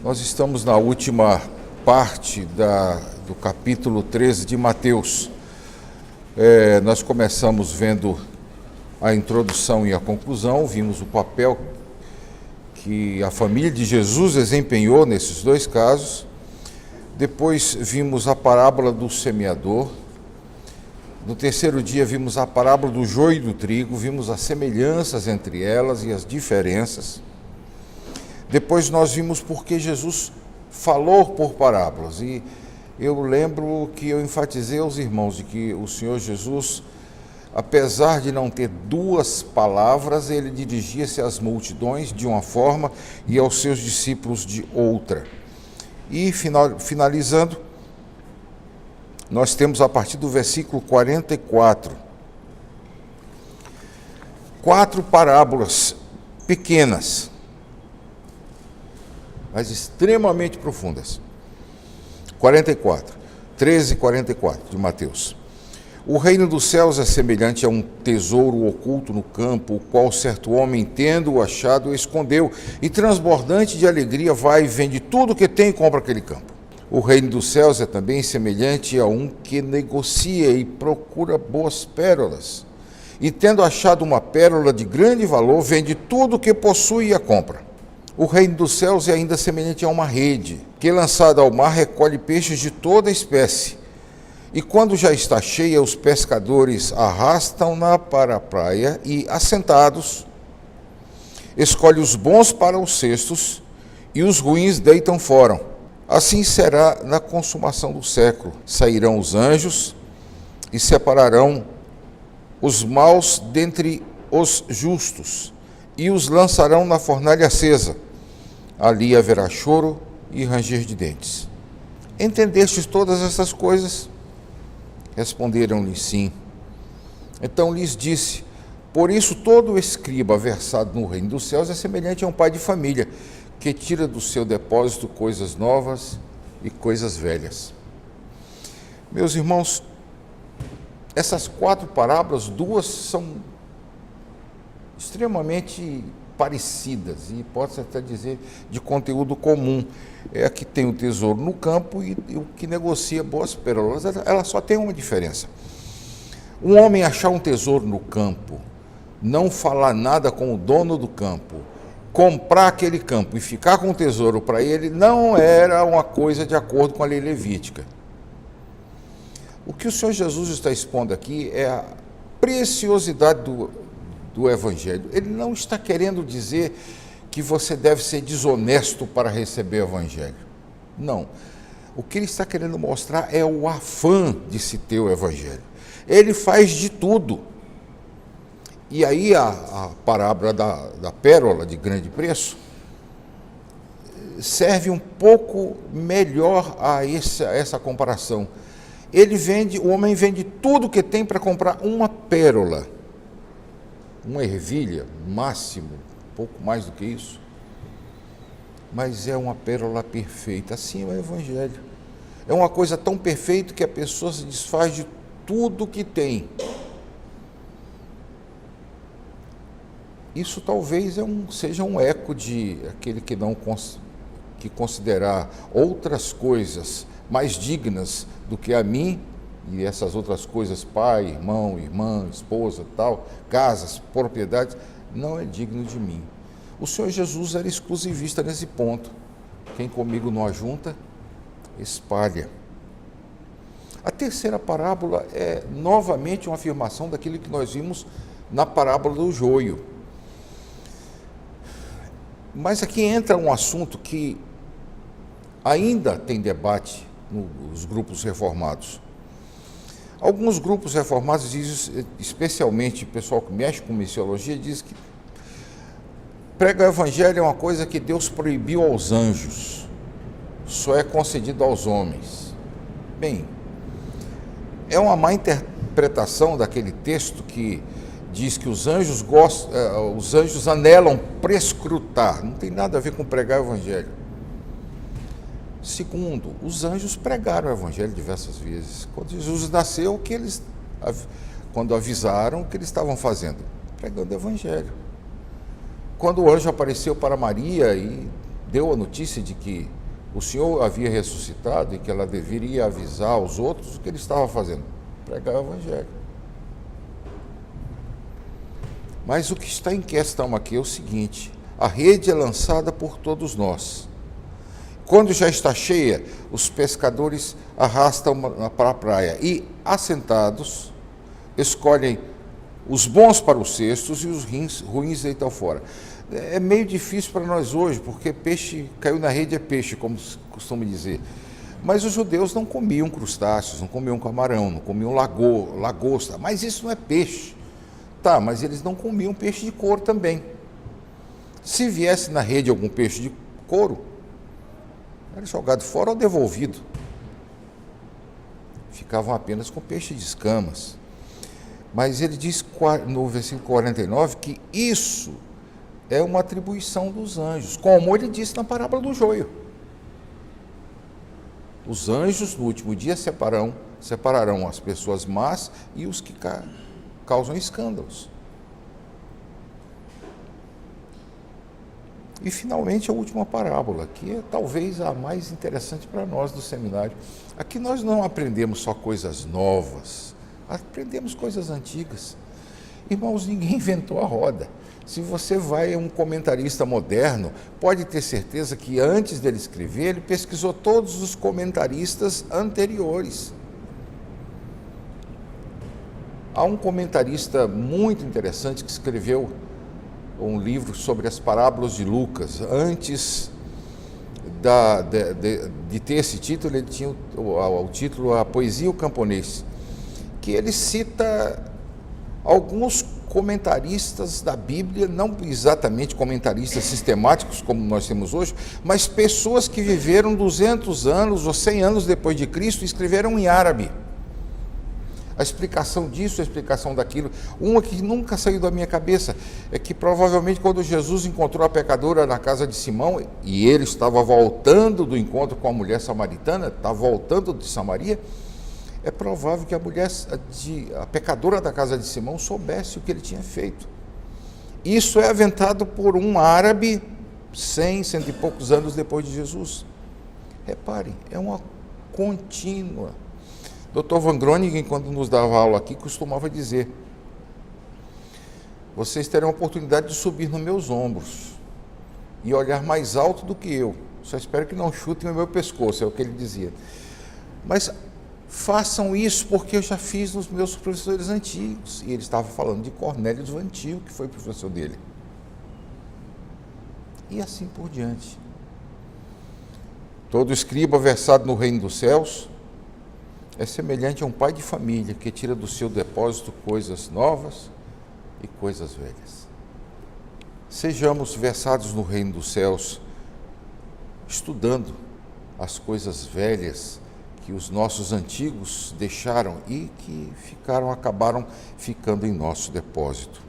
Nós estamos na última parte do capítulo 13 de Mateus. Nós começamos vendo a introdução e a conclusão, vimos o papel que a família de Jesus desempenhou nesses dois casos. Depois vimos a parábola do semeador. No terceiro dia vimos a parábola do joio e do trigo, vimos as semelhanças entre elas e as diferenças. Depois nós vimos porque Jesus falou por parábolas, e eu lembro que eu enfatizei aos irmãos de que o Senhor Jesus, apesar de não ter duas palavras, ele dirigia-se às multidões de uma forma e aos seus discípulos de outra. E finalizando, nós temos a partir do versículo 44, 4 parábolas pequenas, mas extremamente profundas. 13 e 44 de Mateus. O reino dos céus é semelhante a um tesouro oculto no campo, o qual certo homem, tendo-o achado, escondeu, e transbordante de alegria vai e vende tudo o que tem e compra aquele campo. O reino dos céus é também semelhante a um que negocia e procura boas pérolas, e tendo achado uma pérola de grande valor, vende tudo o que possui e a compra. O reino dos céus é ainda semelhante a uma rede, que lançada ao mar recolhe peixes de toda espécie. E quando já está cheia, os pescadores arrastam-na para a praia e, assentados, escolhe os bons para os cestos e os ruins deitam fora. Assim será na consumação do século. Sairão os anjos e separarão os maus dentre os justos e os lançarão na fornalha acesa. Ali haverá choro e ranger de dentes. Entendestes todas essas coisas? Responderam-lhe sim. Então lhes disse: por isso todo escriba versado no reino dos céus é semelhante a um pai de família, que tira do seu depósito coisas novas e coisas velhas. Meus irmãos, essas 4 parábolas, 2 são extremamente parecidas, e pode-se até dizer de conteúdo comum. É a que tem o tesouro no campo e o que negocia boas pérolas. Ela só tem uma diferença. Um homem achar um tesouro no campo, não falar nada com o dono do campo, comprar aquele campo e ficar com o tesouro para ele, não era uma coisa de acordo com a lei levítica. O que o Senhor Jesus está expondo aqui é a preciosidade do Evangelho. Ele não está querendo dizer que você deve ser desonesto para receber o Evangelho. Não. O que ele está querendo mostrar é o afã de se ter o Evangelho. Ele faz de tudo. E aí a parábola da pérola de grande preço serve um pouco melhor a essa comparação. O homem vende tudo que tem para comprar uma pérola, uma ervilha, máximo, pouco mais do que isso. Mas é uma pérola perfeita. Assim é o Evangelho. É uma coisa tão perfeita que a pessoa se desfaz de tudo que tem. Isso talvez seja um eco de aquele que considerar outras coisas mais dignas do que a mim, e essas outras coisas, pai, irmão, irmã, esposa, tal, casas, propriedades, não é digno de mim. O Senhor Jesus era exclusivista nesse ponto. Quem comigo não ajunta, espalha. A terceira parábola é novamente uma afirmação daquilo que nós vimos na parábola do joio. Mas aqui entra um assunto que ainda tem debate nos grupos reformados. Alguns grupos reformados dizem, especialmente o pessoal que mexe com missiologia, diz que pregar o Evangelho é uma coisa que Deus proibiu aos anjos, só é concedido aos homens. Bem, é uma má interpretação daquele texto que diz que os anjos anelam prescrutar. Não tem nada a ver com pregar o Evangelho. Segundo, os anjos pregaram o Evangelho diversas vezes. Quando Jesus nasceu, quando avisaram, o que eles estavam fazendo? Pregando o Evangelho. Quando o anjo apareceu para Maria e deu a notícia de que o Senhor havia ressuscitado e que ela deveria avisar aos outros o que ele estava fazendo, pregar o Evangelho. Mas o que está em questão aqui é o seguinte: a rede é lançada por todos nós. Quando já está cheia, os pescadores arrastam para a praia e, assentados, escolhem os bons para os cestos e os ruins deitam fora. É meio difícil para nós hoje, porque peixe caiu na rede é peixe, como se costuma dizer. Mas os judeus não comiam crustáceos, não comiam camarão, não comiam lagosta. Mas isso não é peixe. Tá, mas eles não comiam peixe de couro também. Se viesse na rede algum peixe de couro, era jogado fora ou devolvido. Ficavam apenas com peixe de escamas. Mas ele diz no versículo 49 que isso é uma atribuição dos anjos, como ele disse na parábola do joio. Os anjos, no último dia, separarão as pessoas más e os que causam escândalos. E, finalmente, a última parábola, que é talvez a mais interessante para nós do seminário. Aqui nós não aprendemos só coisas novas, aprendemos coisas antigas. Irmãos, ninguém inventou a roda. Se você vai a um comentarista moderno, pode ter certeza que antes dele escrever, ele pesquisou todos os comentaristas anteriores. Há um comentarista muito interessante que escreveu um livro sobre as parábolas de Lucas. Antes de ter esse título, ele tinha o título A Poesia e o Camponês, que ele cita alguns comentaristas da Bíblia, não exatamente comentaristas sistemáticos como nós temos hoje, mas pessoas que viveram 200 anos ou 100 anos depois de Cristo e escreveram em árabe. A explicação disso, a explicação daquilo. Uma que nunca saiu da minha cabeça é que provavelmente quando Jesus encontrou a pecadora na casa de Simão, e ele estava voltando do encontro com a mulher samaritana, estava voltando de Samaria, é provável que a pecadora da casa de Simão soubesse o que ele tinha feito. Isso é aventado por um árabe 100 e poucos anos depois de Jesus. Reparem, é uma contínua. Dr. Van Groningen, quando nos dava aula aqui, costumava dizer: vocês terão a oportunidade de subir nos meus ombros e olhar mais alto do que eu. Só espero que não chutem o meu pescoço, é o que ele dizia. Mas façam isso porque eu já fiz nos meus professores antigos. E ele estava falando de Cornélio do Antigo, que foi professor dele. E assim por diante. Todo escriba versado no reino dos céus é semelhante a um pai de família que tira do seu depósito coisas novas e coisas velhas. Sejamos versados no reino dos céus, estudando as coisas velhas que os nossos antigos deixaram e que acabaram ficando em nosso depósito.